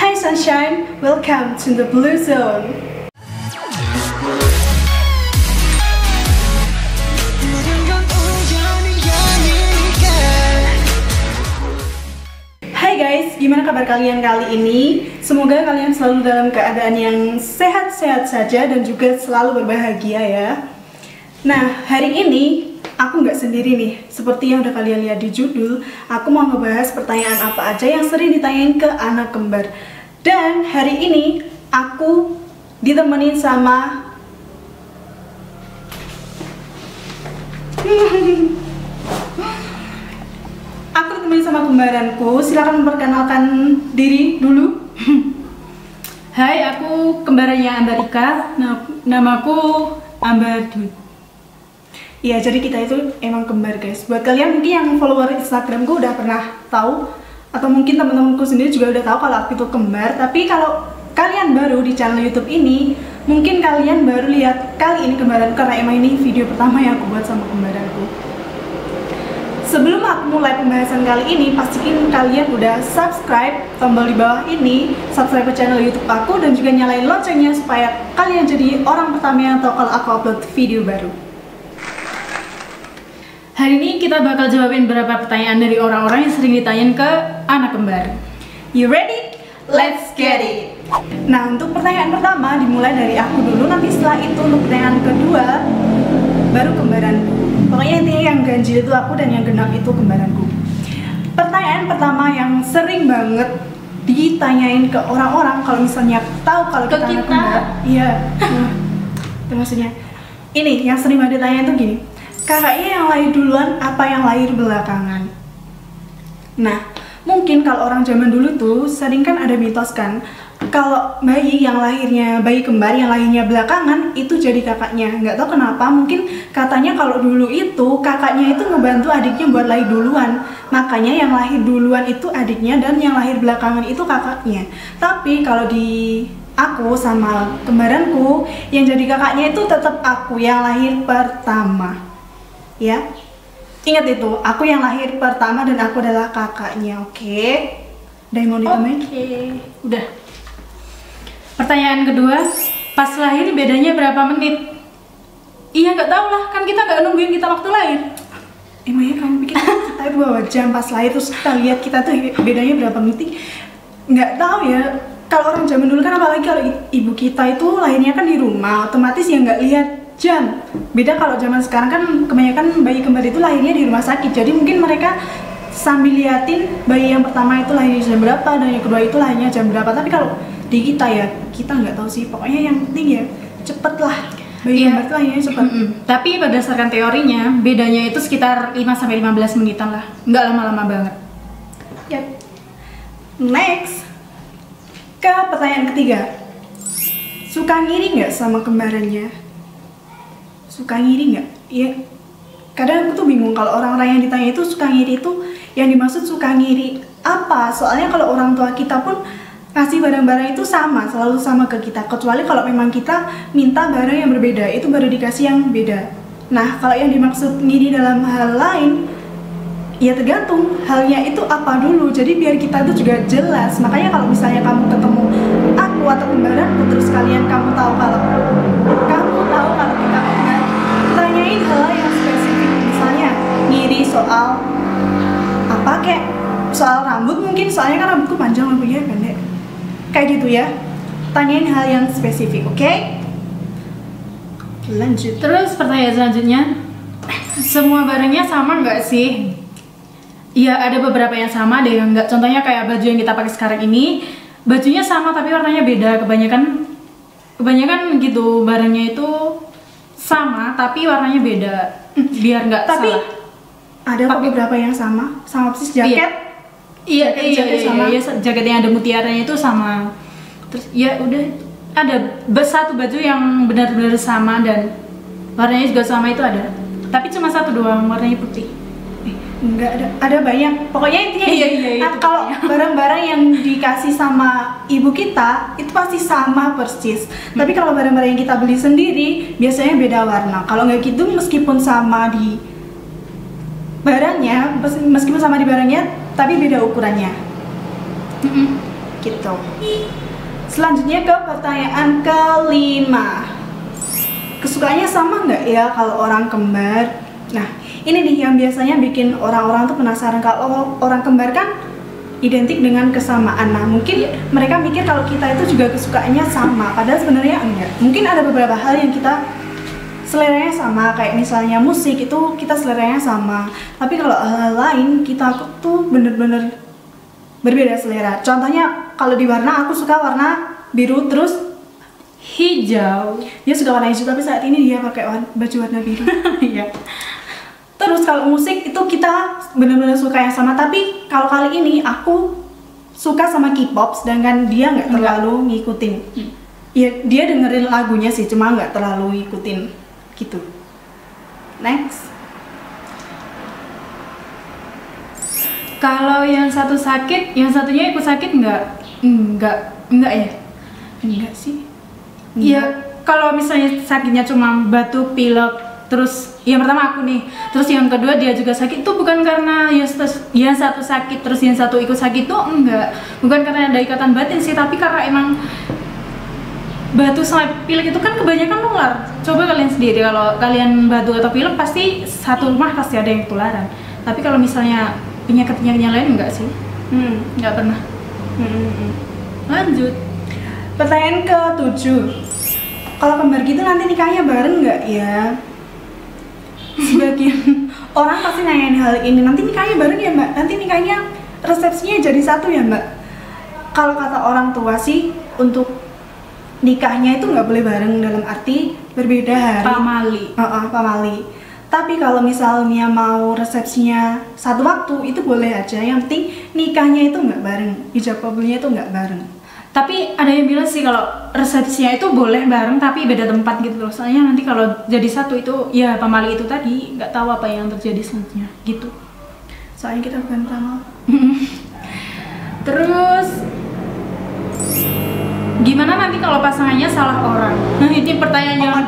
Hi Sunshine, welcome to the Blue Zone. Hai guys, gimana kabar kalian kali ini? Semoga kalian selalu dalam keadaan yang sehat-sehat saja dan juga selalu berbahagia ya. Nah, hari ini aku nggak sendiri nih. Seperti yang udah kalian lihat di judul, aku mau ngebahas pertanyaan apa aja yang sering ditanyain ke anak kembar. Dan hari ini aku ditemenin sama aku ditemenin sama kembaranku. Silakan memperkenalkan diri dulu. Hai, aku kembarannya Ambarika. Namaku Ambadu. Iya, jadi kita itu emang kembar guys. Buat kalian mungkin yang follower Instagramku udah pernah tahu, atau mungkin teman-temanku sendiri juga udah tahu kalau aku itu kembar. Tapi kalau kalian baru di channel YouTube ini, mungkin kalian baru lihat kali ini kembaranku karena emang ini video pertama yang aku buat sama kembaranku. Sebelum aku mulai pembahasan kali ini, pastiin kalian udah subscribe tombol di bawah ini, subscribe ke channel YouTube aku dan juga nyalain loncengnya supaya kalian jadi orang pertama yang tahu kalau aku upload video baru. Hari ini kita bakal jawabin beberapa pertanyaan dari orang-orang yang sering ditanyain ke anak kembar. You ready? Let's get it! Nah, untuk pertanyaan pertama dimulai dari aku dulu, nanti setelah itu untuk pertanyaan kedua baru kembaranku. Pokoknya intinya yang ganjil itu aku dan yang genap itu kembaranku. Pertanyaan pertama yang sering banget ditanyain ke orang-orang kalau misalnya tahu kalau kita anak kembar. Iya. Itu maksudnya. Ini yang sering banget ditanyain tuh gini. Kakaknya yang lahir duluan apa yang lahir belakangan? Nah, mungkin kalau orang zaman dulu tuh sering kan ada mitos kan, kalau bayi yang lahirnya, bayi kembar yang lahirnya belakangan itu jadi kakaknya. Nggak tahu kenapa, mungkin katanya kalau dulu itu kakaknya itu ngebantu adiknya buat lahir duluan, makanya yang lahir duluan itu adiknya dan yang lahir belakangan itu kakaknya. Tapi kalau di aku sama kembaranku, yang jadi kakaknya itu tetap aku yang lahir pertama. Ya, ingat itu, aku yang lahir pertama dan aku adalah kakaknya, oke? Udah mau ditambahin? Oke, udah. Pertanyaan kedua, pas lahir bedanya berapa menit? Iya, nggak tahu lah, kan kita nggak nungguin kita waktu lahir. Emangnya kamu pikir kita 2 jam pas lahir terus kita lihat kita tuh bedanya berapa menit? Nggak tahu ya. Kalau orang zaman dulu kan, apalagi kalau ibu kita itu lahirnya kan di rumah, otomatis ya nggak lihat jam. Beda kalau zaman sekarang kan kebanyakan bayi kembar itu lahirnya di rumah sakit, jadi mungkin mereka sambil liatin bayi yang pertama itu lahir jam berapa dan yang kedua itu lahirnya jam berapa. Tapi kalau di kita ya, kita nggak tahu sih, pokoknya yang penting ya cepet lah bayi kembar itu lahirnya cepet. Tapi berdasarkan teorinya bedanya itu sekitar 5-15 menitan lah, nggak lama-lama banget. Yep. Next, ke pertanyaan ketiga, suka ngiri nggak sama kembarannya? Suka ngiri nggak? Iya. Kadang aku tuh bingung kalau orang-orang yang ditanya itu suka ngiri itu yang dimaksud suka ngiri apa? Soalnya kalau orang tua kita pun ngasih barang-barang itu sama, selalu sama ke kita. Kecuali kalau memang kita minta barang yang berbeda, itu baru dikasih yang beda. Nah, kalau yang dimaksud ngiri dalam hal lain, ya tergantung halnya itu apa dulu. Jadi biar kita itu juga jelas. Makanya kalau misalnya kamu ketemu aku atau kembaranku terus kamu tahu kalau kita kembar, tanyain hal yang spesifik. Misalnya ngiri soal apa, kayak soal rambut mungkin, soalnya kan rambutku panjang, rambutnya pendek, kayak gitu ya. Tanyain hal yang spesifik, oke? Lanjut. Terus pertanyaan selanjutnya, semua barangnya sama nggak sih? Iya, ada beberapa yang sama, ada yang nggak. Contohnya kayak baju yang kita pakai sekarang ini, bajunya sama tapi warnanya beda. Kebanyakan gitu, barangnya itu sama tapi warnanya beda, biar nggak salah. Tapi ada kok beberapa yang sama persis. Jaket. Iya, sama. Jaket yang ada mutiaranya itu sama. Terus ya udah, ada satu baju yang benar-benar sama dan warnanya juga sama, itu ada. Tapi cuma satu doang warnanya putih. Enggak ada banyak. Pokoknya intinya kalau barang-barang yang dikasih sama ibu kita itu pasti sama persis. Tapi kalau barang-barang yang kita beli sendiri biasanya beda warna. Kalau nggak gitu, meskipun sama di barangnya tapi beda ukurannya. gitu. Selanjutnya ke pertanyaan kelima. Kesukaannya sama nggak ya kalau orang kembar? Nah, ini nih yang biasanya bikin orang-orang tuh penasaran. Kalau orang kembar kan identik dengan kesamaan. Nah, mungkin mereka mikir kalau kita itu juga kesukaannya sama, padahal sebenarnya enggak. Mungkin ada beberapa hal yang kita seleranya sama, kayak misalnya musik itu kita seleranya sama. Tapi kalau hal lain kita tuh bener-bener berbeda selera. Contohnya kalau di warna, aku suka warna biru terus hijau. Dia suka warna hijau, tapi saat ini dia pakai baju warna biru. Iya. Terus kalau musik itu kita benar-benar suka yang sama, tapi kalau kali ini aku suka sama K-pop, sedangkan dia nggak terlalu ngikutin. Iya, dia dengerin lagunya sih, cuma nggak terlalu ngikutin gitu. Next. Kalau yang satu sakit, yang satunya ikut sakit nggak? Enggak ya? Enggak sih. Iya, kalau misalnya sakitnya cuma batuk, pilek, terus yang pertama aku nih, terus yang kedua dia juga sakit, itu bukan karena yang satu sakit terus yang satu ikut sakit tuh enggak, bukan karena ada ikatan batin sih, tapi karena emang batuk sama pilek itu kan kebanyakan nular. Coba kalian sendiri, kalau kalian batuk atau pilek pasti satu rumah pasti ada yang ketularan. Tapi kalau misalnya penyakit lain enggak sih, enggak pernah. Lanjut. Pertanyaan ke-7. Kalau kembar gitu nanti nikahnya bareng nggak ya? Sebagian orang pasti nanyain hal ini, nanti nikahnya bareng ya mbak? Nanti nikahnya resepsinya jadi satu ya mbak? Kalau kata orang tua sih, untuk nikahnya itu nggak boleh bareng, dalam arti berbeda hari. Pamali. Pamali. Tapi kalau misalnya mau resepsinya satu waktu, itu boleh aja. Yang penting nikahnya itu nggak bareng, ijab kabulnya itu nggak bareng. Tapi ada yang bilang sih kalau resepsinya itu boleh bareng tapi beda tempat gitu loh. Soalnya nanti kalau jadi satu itu ya pamali itu tadi nggak tahu apa yang terjadi selanjutnya gitu. Soalnya kita bukan peramal. Terus gimana nanti kalau pasangannya salah orang? Nah, ini pertanyaan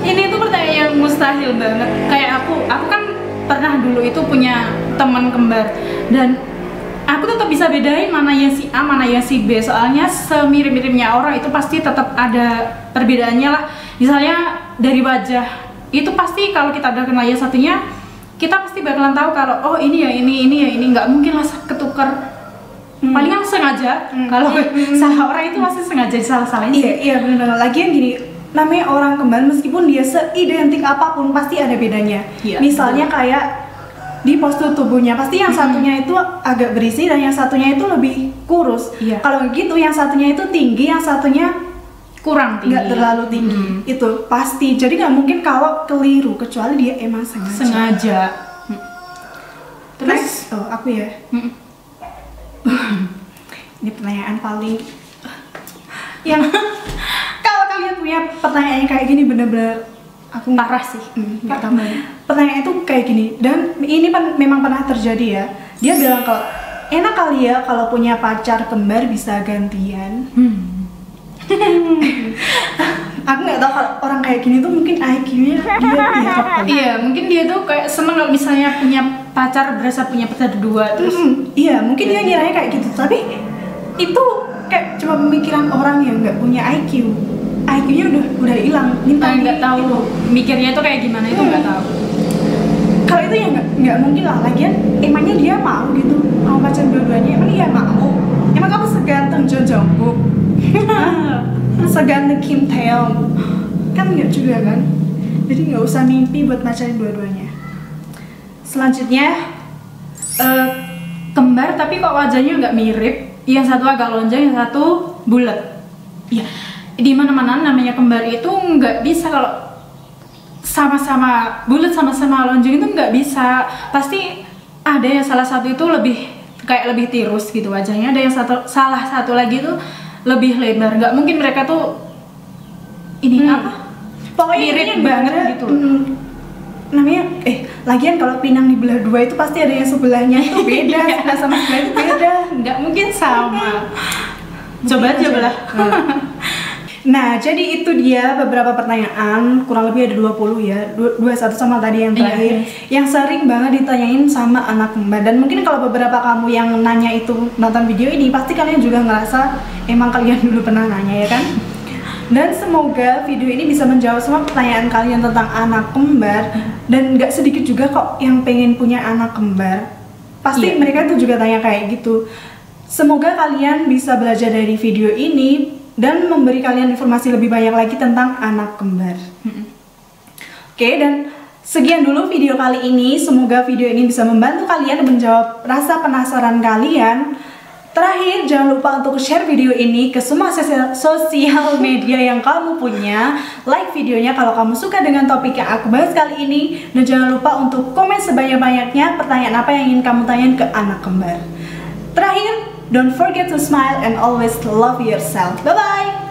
ini tuh pertanyaan yang mustahil banget. Kayak aku kan pernah dulu itu punya teman kembar dan aku tetap bisa bedain mana yang si A, mana yang si B. Soalnya semirip-miripnya orang itu pasti tetap ada perbedaannya lah. Misalnya dari wajah, itu pasti kalau kita udah kenal yang satunya, kita pasti bakalan tahu kalau oh ini ya ini ya ini, nggak mungkin lah ketukar. Palingan sengaja. Kalau salah orang itu pasti sengaja salah-salahin. Iya benar-benar. Lagian gini, namanya orang kembar meskipun dia seidentik apapun pasti ada bedanya. Iya, misalnya kayak di postur tubuhnya pasti yang satunya itu agak berisi dan yang satunya itu lebih kurus. Iya. Kalau gitu yang satunya itu tinggi, yang satunya kurang tinggi, nggak terlalu tinggi. Itu pasti. Jadi nggak mungkin kalau keliru, kecuali dia emang sengaja. Terus aku ya. Ini pertanyaan paling yang kalau kalian punya pertanyaan kayak gini bener-bener aku parah sih. Nggak tahu. Pertanyaan itu kayak gini, dan ini memang pernah terjadi ya. Dia bilang kalau enak kali ya kalau punya pacar kembar bisa gantian. Aku nggak tahu, kalau orang kayak gini tuh mungkin IQ-nya dia iya, mungkin dia tuh kayak seneng kalau misalnya punya pacar, berasa punya pacar dua terus. Iya, mungkin dia ngiranya kayak gitu, tapi itu kayak cuma pemikiran orang yang nggak punya IQ. IQ-nya udah hilang, Nggak tahu gitu. mikirnya itu kayak gimana, itu nggak tahu. Kalau itu ya nggak mungkin lah. Lagian emangnya dia mau gitu mau pacar dua-duanya? Emang dia mau? Emang kamu seganteng Jo Jungkook? Seganteng Kim Taeyong? Kan nggak juga kan? Jadi nggak usah mimpi buat pacarin dua-duanya. Selanjutnya Kembar tapi kok wajahnya nggak mirip, yang satu agak lonjong, yang satu bulat. Iya, di mana-mana namanya kembar itu nggak bisa kalau sama-sama bulat sama-sama lonjong itu nggak bisa. Pasti ada yang salah satu itu lebih tirus gitu wajahnya, ada yang salah satu lagi tuh lebih lebar. Nggak mungkin mereka tuh ini pokoknya mirip banget gitu. Namanya lagian kalau pinang dibelah dua itu pasti ada yang sebelahnya itu beda. Sebelah sama sebelah itu beda, nggak mungkin sama. Coba aja belah. Nah, jadi itu dia beberapa pertanyaan, kurang lebih ada 20 ya, 21 sama tadi yang terakhir, yang sering banget ditanyain sama anak kembar. Dan mungkin kalau beberapa kamu yang nanya itu nonton video ini, pasti kalian juga ngerasa emang kalian dulu pernah nanya ya kan? Dan semoga video ini bisa menjawab semua pertanyaan kalian tentang anak kembar. Dan gak sedikit juga kok yang pengen punya anak kembar. Pasti mereka tuh juga tanya kayak gitu. Semoga kalian bisa belajar dari video ini dan memberi kalian informasi lebih banyak lagi tentang anak kembar. Oke, dan sekian dulu video kali ini. Semoga video ini bisa membantu kalian menjawab rasa penasaran kalian. Terakhir, jangan lupa untuk share video ini ke semua sosial media yang kamu punya. Like videonya kalau kamu suka dengan topik yang aku bahas kali ini. Dan jangan lupa untuk komen sebanyak-banyaknya pertanyaan apa yang ingin kamu tanyain ke anak kembar. Terakhir, don't forget to smile and always love yourself. Bye-bye!